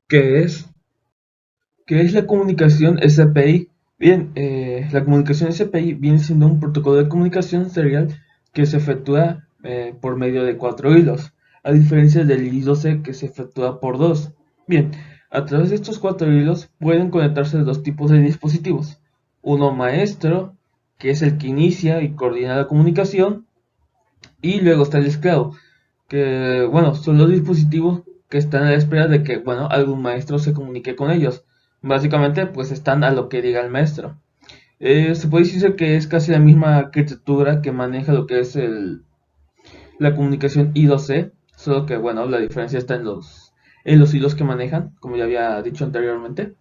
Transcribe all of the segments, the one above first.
¿Qué es? ¿Qué es la comunicación SPI? Bien, la comunicación SPI viene siendo un protocolo de comunicación serial que se efectúa por medio de cuatro hilos, a diferencia del I2C que se efectúa por dos. Bien, a través de estos cuatro hilos pueden conectarse dos tipos de dispositivos. Uno maestro, que es el que inicia y coordina la comunicación, y luego está el esclavo, que bueno, son los dispositivos que están a la espera de que, bueno, algún maestro se comunique con ellos. Básicamente, pues están a lo que diga el maestro. Se puede decir que es casi la misma arquitectura que maneja lo que es la comunicación I2C, solo que, bueno, la diferencia está en los hilos que manejan, como ya había dicho anteriormente.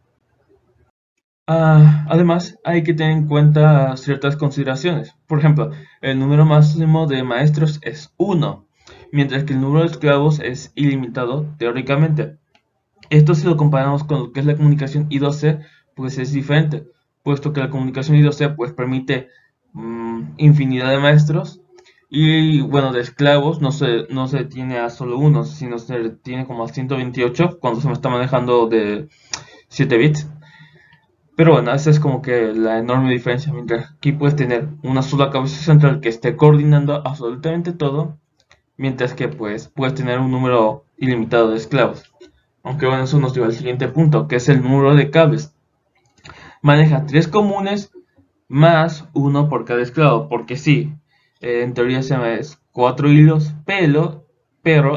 Además, hay que tener en cuenta ciertas consideraciones. Por ejemplo, el número máximo de maestros es uno, mientras que el número de esclavos es ilimitado teóricamente. Esto si lo comparamos con lo que es la comunicación I2C, pues es diferente, puesto que la comunicación I2C pues permite infinidad de maestros y bueno, de esclavos no se tiene a solo uno, sino se tiene como a 128 cuando se me está manejando de 7 bits. Pero bueno, esa es como que la enorme diferencia, mientras aquí puedes tener una sola cabeza central que esté coordinando absolutamente todo, mientras que pues puedes tener un número ilimitado de esclavos. Aunque bueno, eso nos lleva al siguiente punto, que es el número de cables. Maneja tres comunes más uno por cada esclavo, porque sí, en teoría se me es cuatro hilos, pero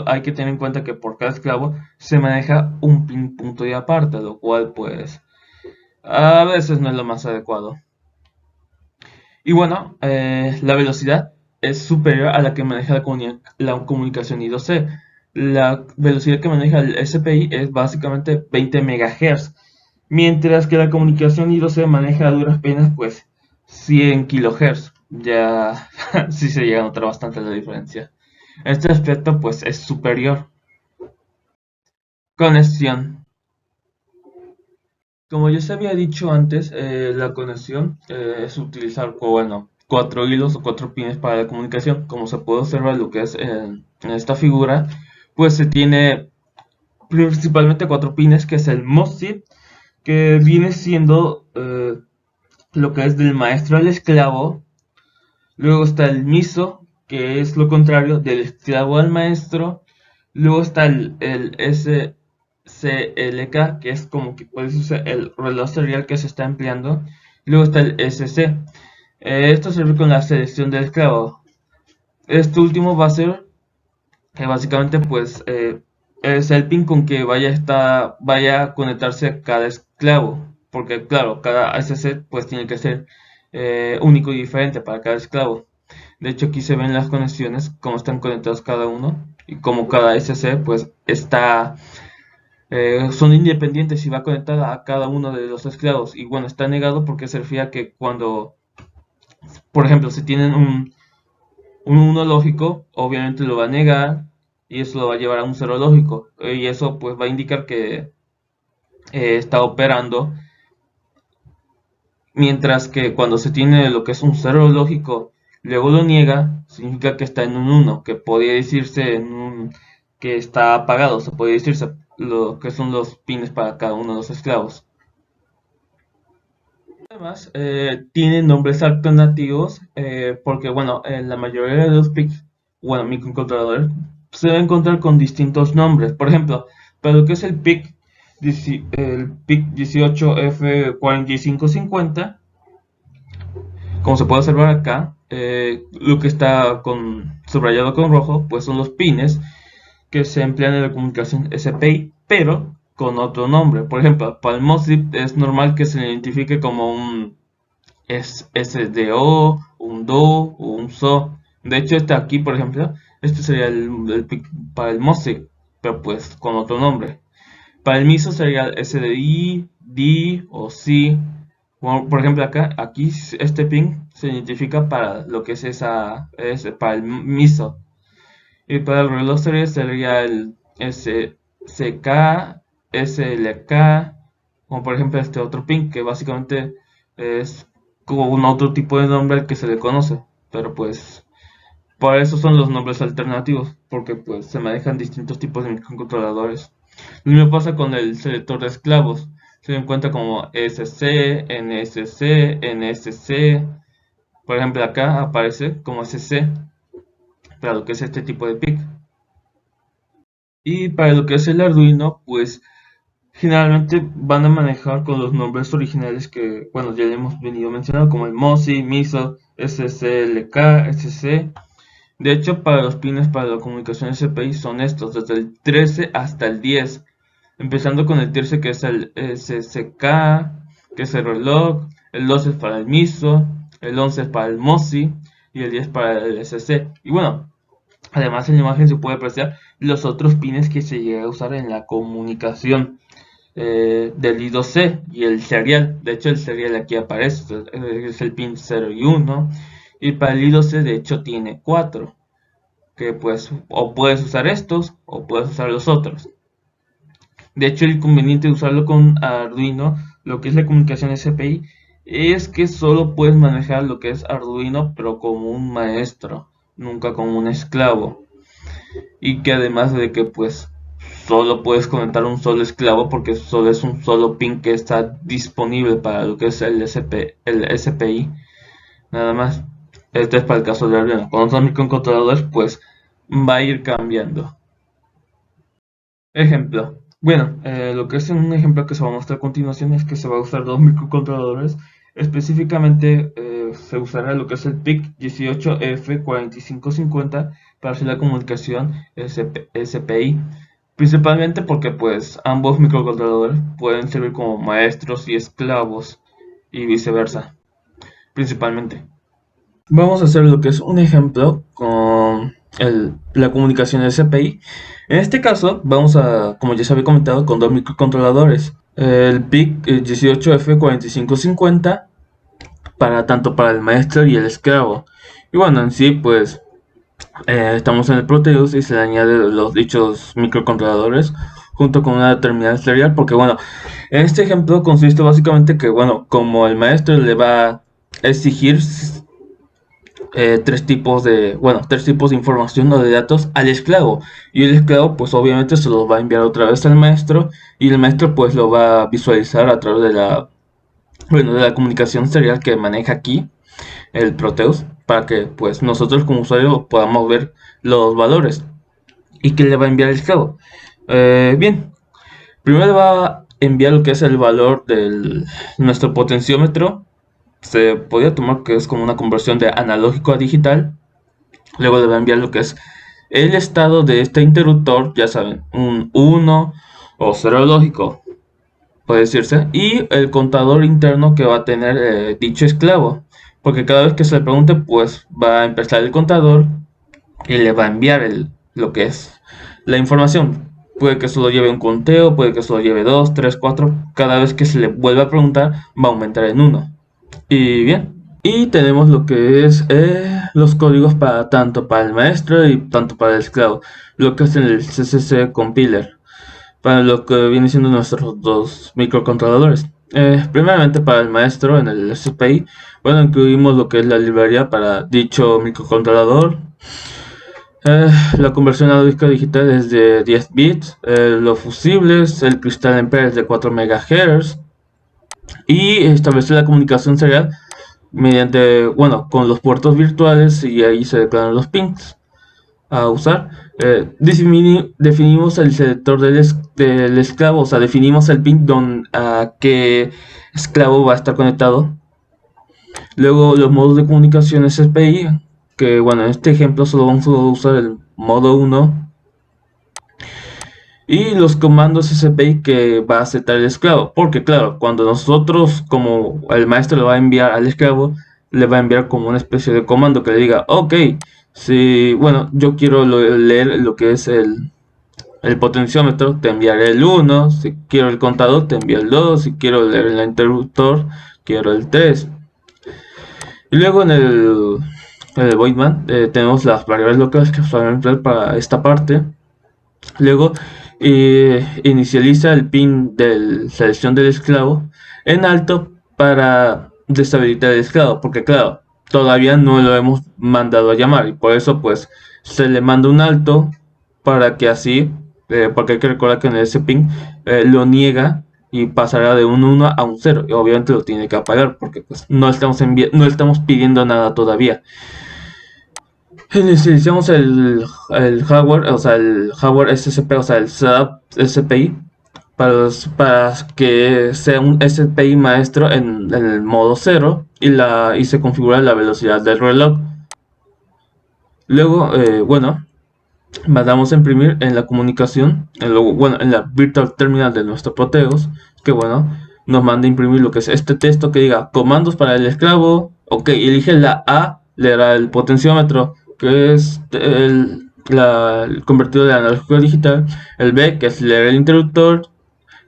hay que tener en cuenta que por cada esclavo se maneja un pin punto y aparte, lo cual pues a veces no es lo más adecuado. Y bueno, la velocidad es superior a la que maneja la comunicación I2C. La velocidad que maneja el SPI es básicamente 20 MHz, mientras que la comunicación I2C maneja a duras penas pues 100 kHz. Ya sí se llega a notar bastante la diferencia. Este aspecto pues es superior. Conexión. Como ya se había dicho antes, la conexión es utilizar, bueno, cuatro hilos o cuatro pines para la comunicación. Como se puede observar lo que es en esta figura, pues se tiene principalmente cuatro pines, que es el MOSI, que viene siendo lo que es del maestro al esclavo. Luego está el MISO, que es lo contrario, del esclavo al maestro. Luego está el SCLK, que es como que puede ser el reloj serial que se está empleando. Luego está el SC. Esto sirve con la selección del esclavo. Este último va a ser que básicamente pues es el pin con que vaya a conectarse cada esclavo. Porque claro, cada SC pues tiene que ser único y diferente para cada esclavo. De hecho, aquí se ven las conexiones, cómo están conectados cada uno y cómo cada SC pues son independientes y va conectada a cada uno de los esclavos. Y bueno, está negado porque se refiere a que cuando, por ejemplo, si tienen un 1 lógico, obviamente lo va a negar y eso lo va a llevar a un 0 lógico. Y eso pues va a indicar que está operando, mientras que cuando se tiene lo que es un 0 lógico, luego lo niega, significa que está en un uno, que podría decirse que está apagado, se podría decirse lo que son los pines para cada uno de los esclavos. Además, tienen nombres alternativos porque, bueno, en la mayoría de los PICs, bueno, microcontroladores, se va a encontrar con distintos nombres. Por ejemplo, para lo que es el PIC 18F4550, como se puede observar acá, lo que está subrayado con rojo, pues son los pines que se emplean en la comunicación SPI, pero con otro nombre. Por ejemplo, para el MOSIP es normal que se le identifique como un SDO, un DO o un SO. De hecho, este aquí, por ejemplo, este sería el PIC para el MOSIP, pero pues con otro nombre. Para el MISO sería el SDI, D o C. Bueno, por ejemplo, aquí este pin se identifica para lo que es para el MISO. Y para el reloj sería el SCK, SLK, como por ejemplo este otro pin, que básicamente es como un otro tipo de nombre al que se le conoce. Pero pues, por eso son los nombres alternativos, porque pues se manejan distintos tipos de microcontroladores. Lo mismo pasa con el selector de esclavos. Se encuentra como SC, NSC, NSC. Por ejemplo, acá aparece como SC para lo que es este tipo de pick. Y para lo que es el Arduino, pues generalmente van a manejar con los nombres originales que, bueno, ya le hemos venido mencionando, como el MOSI, MISO, SCLK, SC. De hecho, para los pines para la comunicación SPI son estos, desde el 13 hasta el 10. Empezando con el 13 que es el SCK, que es el reloj, el 12 es para el MISO, el 11 es para el MOSI y el 10 para el SC. Y bueno, además en la imagen se puede apreciar los otros pines que se llega a usar en la comunicación del I2C y el serial. De hecho el serial aquí aparece, es el pin 0 y 1. Y para el I2C de hecho tiene 4. Que pues o puedes usar estos o puedes usar los otros. De hecho el inconveniente de usarlo con Arduino, lo que es la comunicación SPI, es que solo puedes manejar lo que es Arduino pero como un maestro, nunca como un esclavo. Y que además de que pues solo puedes conectar un solo esclavo porque solo es un solo pin que está disponible para lo que es el SPI, nada más. Este es para el caso de Arduino. Con otros microcontroladores pues va a ir cambiando. Ejemplo. Bueno, lo que es un ejemplo que se va a mostrar a continuación es que se va a usar dos microcontroladores. Específicamente se usará lo que es el PIC 18F4550 para hacer la comunicación SPI. Principalmente porque pues ambos microcontroladores pueden servir como maestros y esclavos y viceversa. Principalmente. Vamos a hacer lo que es un ejemplo con la comunicación SPI. En este caso, vamos a, como ya se había comentado, con dos microcontroladores. El PIC 18F4550 para tanto para el maestro y el esclavo. Y bueno, en sí, pues estamos en el Proteus y se le añade los dichos microcontroladores junto con una terminal serial. Porque bueno, en este ejemplo consiste básicamente que, bueno, como el maestro le va a exigir tres tipos de información o de datos al esclavo, y el esclavo pues obviamente se los va a enviar otra vez al maestro y el maestro pues lo va a visualizar a través de la comunicación serial que maneja aquí el Proteus, para que pues nosotros como usuario podamos ver los valores y que le va a enviar el esclavo. Bien, primero va a enviar lo que es el valor de nuestro potenciómetro. Se podría tomar que es como una conversión de analógico a digital. Luego le va a enviar lo que es el estado de este interruptor, ya saben, un 1 o 0 lógico, puede decirse, y el contador interno que va a tener dicho esclavo, porque cada vez que se le pregunte, pues va a empezar el contador y le va a enviar lo que es la información. Puede que solo lleve un conteo, puede que solo lleve 2, 3, 4. Cada vez que se le vuelva a preguntar, va a aumentar en 1. Y bien, y tenemos lo que es los códigos para tanto para el maestro y tanto para el esclavo, lo que es el CCC compiler, para lo que viene siendo nuestros dos microcontroladores. Primeramente para el maestro en el SPI, bueno, incluimos lo que es la librería para dicho microcontrolador. La conversión analógica digital es de 10 bits, los fusibles, el cristal Ampere es de 4 MHz y establecer la comunicación serial mediante, bueno, con los puertos virtuales, y ahí se declaran los pins a usar. Definimos el selector del esclavo, o sea, definimos el pin a qué esclavo va a estar conectado. Luego los modos de comunicación SPI, que bueno, en este ejemplo solo vamos a usar el modo 1. Y los comandos SPI que va a aceptar el esclavo, porque claro, cuando nosotros, como el maestro le va a enviar al esclavo, le va a enviar como una especie de comando que le diga, ok, si, bueno, yo quiero leer lo que es el potenciómetro, te enviaré el 1, si quiero el contador, te envío el 2, si quiero leer el interruptor, quiero el 3. Y luego en el voidman tenemos las variables locales que se van a emplear para esta parte. Luego inicializa el pin de selección del esclavo en alto para deshabilitar el esclavo, porque claro, todavía no lo hemos mandado a llamar y por eso pues se le manda un alto para que así porque hay que recordar que en ese ping lo niega y pasará de un 1 a un 0, y obviamente lo tiene que apagar porque pues no estamos pidiendo nada todavía. Iniciamos el hardware, o sea, el hardware SSP, o sea, el setup SPI, para que sea un SPI maestro en el modo 0 y se configura la velocidad del reloj. Luego, bueno, mandamos a imprimir en la comunicación, en la virtual terminal de nuestro Proteus, que bueno, nos manda a imprimir lo que es este texto que diga comandos para el esclavo. Ok, elige la A, le dará el potenciómetro, que es el convertido de analógico a digital, el B, que es leer el interruptor,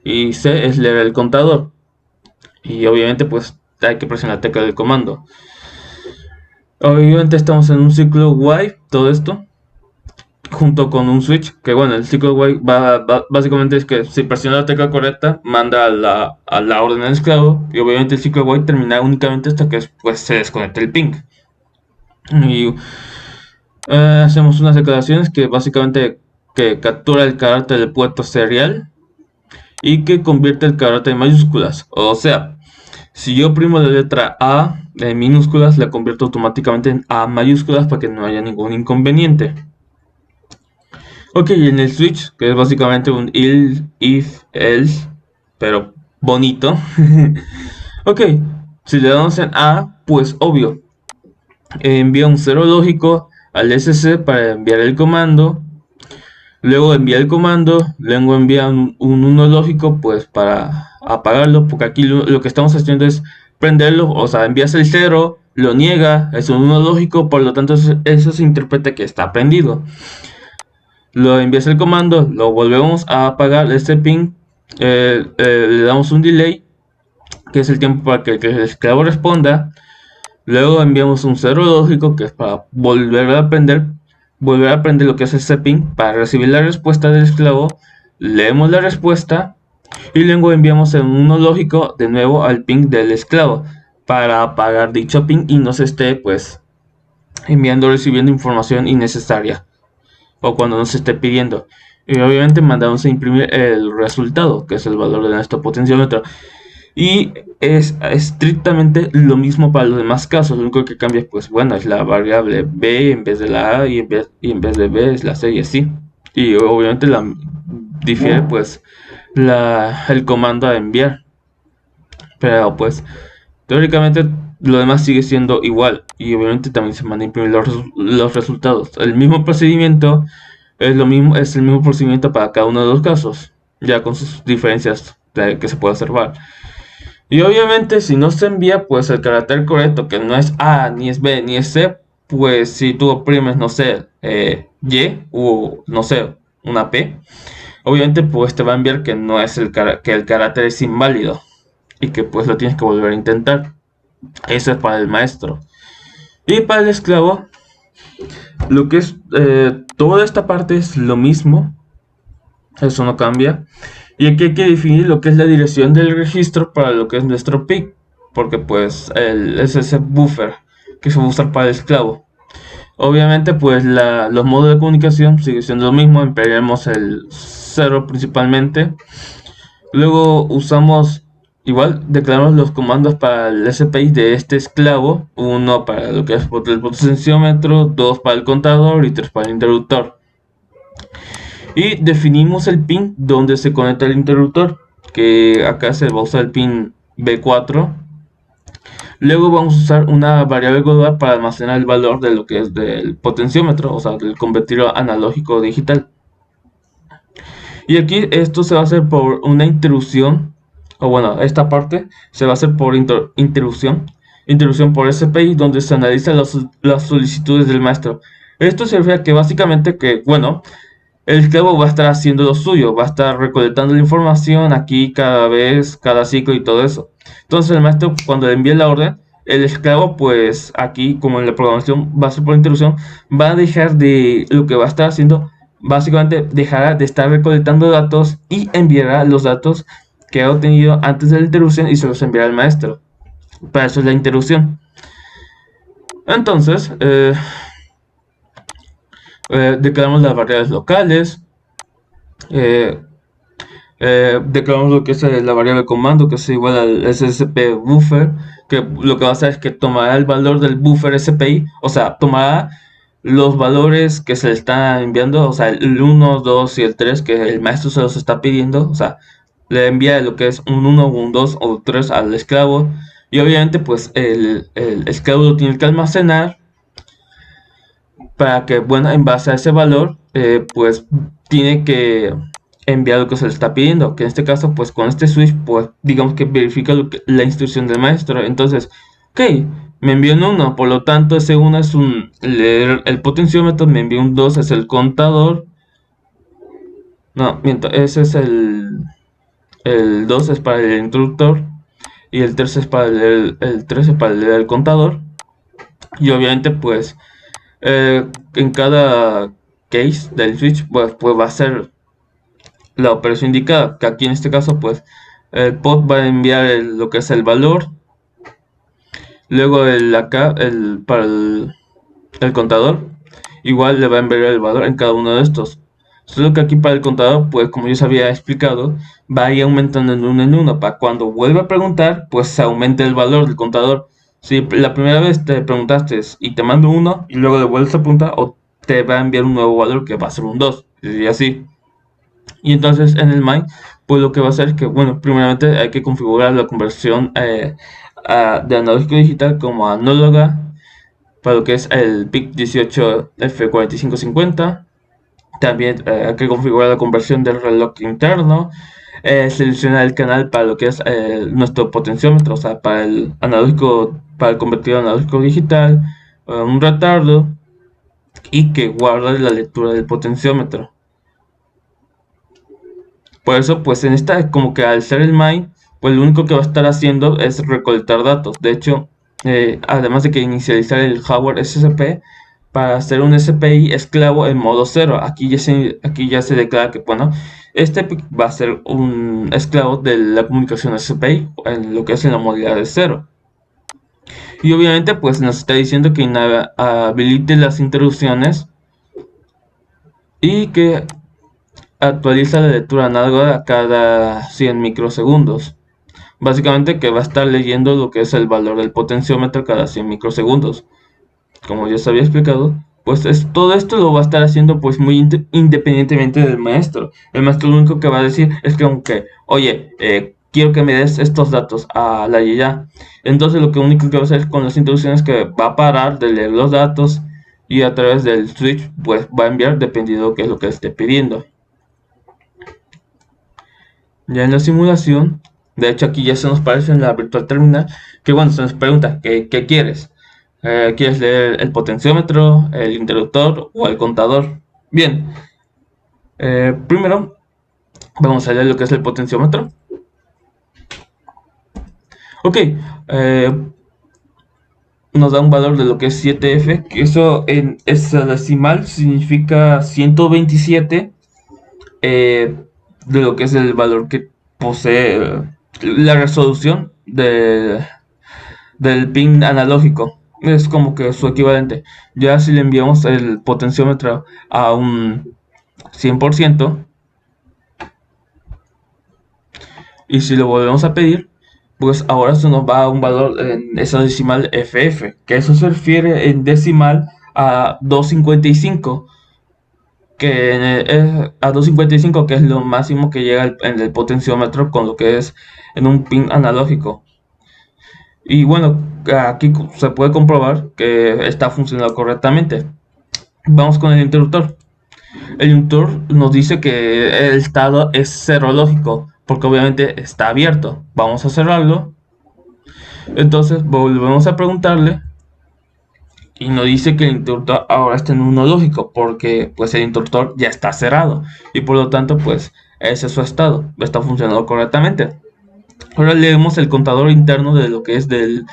y C es leer el contador. Y obviamente pues hay que presionar la tecla del comando. Obviamente estamos en un ciclo while, todo esto junto con un switch, que bueno, el ciclo while básicamente es que si presiona la tecla correcta, manda a la orden del esclavo, y obviamente el ciclo while termina únicamente hasta que pues, se desconecte el ping. Y hacemos unas declaraciones que básicamente que captura el carácter del puerto serial y que convierte el carácter en mayúsculas. O sea, si yo oprimo la letra A en minúsculas, la convierto automáticamente en A mayúsculas para que no haya ningún inconveniente. Ok, en el switch, que es básicamente un if, else, pero bonito. Ok, si le damos en A, pues obvio, envía un 0 lógico al SC para enviar el comando. Luego envía el comando, luego envía un 1 lógico pues para apagarlo, porque aquí lo que estamos haciendo es prenderlo, o sea, envías el 0, lo niega, es un 1 lógico, por lo tanto eso se interpreta que está prendido. Lo envías el comando, lo volvemos a apagar este ping, le damos un delay, que es el tiempo para que el esclavo responda. Luego enviamos un 0 lógico, que es para volver a aprender lo que es ese ping, para recibir la respuesta del esclavo. Leemos la respuesta y luego enviamos en 1 lógico de nuevo al ping del esclavo para apagar dicho ping y no se esté pues enviando o recibiendo información innecesaria o cuando nos esté pidiendo. Y obviamente mandamos a imprimir el resultado, que es el valor de nuestro potenciómetro. Y es estrictamente lo mismo para los demás casos. Lo único que cambia, pues bueno, es la variable B en vez de la A, y en vez de B es la C y así. Y obviamente difiere pues el comando a enviar. Pero pues teóricamente lo demás sigue siendo igual. Y obviamente también se manda a imprimir los resultados. El mismo procedimiento es el mismo procedimiento para cada uno de los casos, ya con sus diferencias que se puede observar. Y obviamente si no se envía pues el carácter correcto, que no es A, ni es B, ni es C, pues si tú oprimes, no sé, Y o no sé, una P, obviamente pues te va a enviar que no es que el carácter es inválido y que pues lo tienes que volver a intentar. Eso es para el maestro. Y para el esclavo, lo que es toda esta parte es lo mismo, eso no cambia. Y aquí hay que definir lo que es la dirección del registro para lo que es nuestro PIC, porque pues es ese buffer que se va a usar para el esclavo. Obviamente pues los modos de comunicación sigue siendo lo mismo, emplearemos el 0 principalmente. Luego usamos, igual declaramos los comandos para el SPI de este esclavo, uno para lo que es el potenciómetro, 2 para el contador y 3 para el interruptor. Y definimos el pin donde se conecta el interruptor, que acá se va a usar el pin B4. Luego vamos a usar una variable global para almacenar el valor de lo que es del potenciómetro, o sea, del convertidor analógico digital. Y aquí esto se va a hacer por una interrupción, o bueno, esta parte se va a hacer por interrupción por SPI, donde se analizan las solicitudes del maestro. Esto se refiere a que básicamente que, bueno, el esclavo va a estar haciendo lo suyo, va a estar recolectando la información aquí cada vez, cada ciclo y todo eso. Entonces el maestro, cuando le envíe la orden, el esclavo pues aquí, como en la programación va a ser por interrupción, va a dejar de lo que va a estar haciendo, básicamente dejará de estar recolectando datos y enviará los datos que ha obtenido antes de la interrupción y se los enviará al maestro. Para eso es la interrupción. Entonces, declaramos las variables locales. eh, declaramos lo que es la variable comando, que es igual al SSP buffer, que lo que va a hacer es que tomará el valor del buffer SPI, o sea, tomará los valores que se le están enviando, o sea, el 1, 2 y el 3 que el maestro se los está pidiendo, o sea, le envía lo que es un 1, un 2 o 3 al esclavo, y obviamente pues el esclavo lo tiene que almacenar para que, bueno, en base a ese valor, pues tiene que enviar lo que se le está pidiendo, que en este caso, pues con este switch, pues digamos que verifica la instrucción del maestro. Entonces, ok, me envió un 1, por lo tanto ese 1 es el potenciómetro, me envió un 2, es el contador. No, miento, ese es el 2 es para el interruptor y el 3 es para el 3 es para el contador. Y obviamente pues en cada case del switch pues va a ser la operación indicada, que aquí en este caso pues el pod va a enviar lo que es el valor, luego para el contador igual le va a enviar el valor en cada uno de estos. Solo que aquí para el contador, pues como yo os había explicado, va a ir aumentando en uno. Para cuando vuelva a preguntar, pues se aumente el valor del contador. Si la primera vez te preguntaste y te mando uno y luego le vuelves a preguntar, o te va a enviar un nuevo valor que va a ser un 2 y así. Y entonces en el main, pues lo que va a hacer es que, bueno, primeramente hay que configurar la conversión de analógico digital como análoga para lo que es el PIC 18F4550. También hay que configurar la conversión del reloj interno, seleccionar el canal para lo que es nuestro potenciómetro, o sea, para el analógico, para el convertido analógico digital, un retardo y que guarde la lectura del potenciómetro. Por eso, pues en esta, como que al ser el mine, pues lo único que va a estar haciendo es recolectar datos. De hecho, además de que inicializar el hardware SSP, para hacer un SPI esclavo en modo 0. Aquí ya se declara que, bueno, este va a ser un esclavo de la comunicación SPI, en lo que es en la modalidad de 0. Y obviamente, pues nos está diciendo que habilite las interrupciones y que actualiza la lectura análoga a cada 100 microsegundos. Básicamente que va a estar leyendo lo que es el valor del potenciómetro cada 100 microsegundos. Como ya os había explicado, pues todo esto lo va a estar haciendo pues muy independientemente del maestro. El maestro lo único que va a decir es que aunque, oye, quiero que me des estos datos a la ya. Entonces lo único que va a hacer con las instrucciones es que va a parar de leer los datos y a través del switch pues va a enviar dependiendo de qué es lo que esté pidiendo. Ya en la simulación, de hecho aquí ya se nos parece en la virtual terminal, que bueno, se nos pregunta, ¿qué quieres? ¿Quieres leer el potenciómetro, el interruptor o el contador? Bien, primero vamos a leer lo que es el potenciómetro. Ok, nos da un valor de lo que es 7F, que eso en esa decimal significa 127 de lo que es el valor que posee la resolución del pin analógico. Es como que su equivalente. Ya si le enviamos el potenciómetro a un 100% y si lo volvemos a pedir, pues ahora se nos va a un valor en esa decimal FF, que eso se refiere en decimal a 255, que es a 255, que es lo máximo que llega en el potenciómetro con lo que es en un pin analógico. Y bueno, aquí se puede comprobar que está funcionando correctamente. Vamos con el interruptor. El interruptor nos dice que el estado es serológico, porque obviamente está abierto. Vamos a cerrarlo. Entonces volvemos a preguntarle y nos dice que el interruptor ahora está en uno lógico, porque pues el interruptor ya está cerrado y por lo tanto pues ese es su estado, está funcionando correctamente. Ahora leemos el contador interno de lo que es del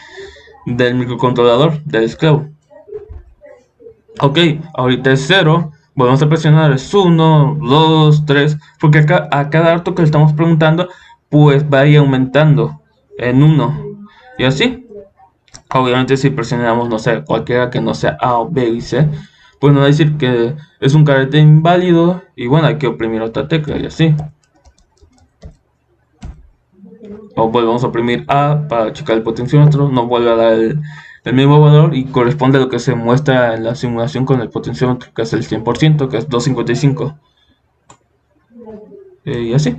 microcontrolador del esclavo. Ok, ahorita es 0. Volvemos a presionar, es 1, 2, 3. Porque a cada dato que le estamos preguntando, pues va a ir aumentando en 1. Y así. Obviamente si presionamos, no sé, cualquiera que no sea A o B y C, pues nos va a decir que es un carácter inválido y bueno, hay que oprimir otra tecla y así. O volvemos a oprimir A para checar el potenciómetro, nos vuelve a dar el mismo valor y corresponde a lo que se muestra en la simulación con el potenciómetro, que es el 100%, que es 255. Y así.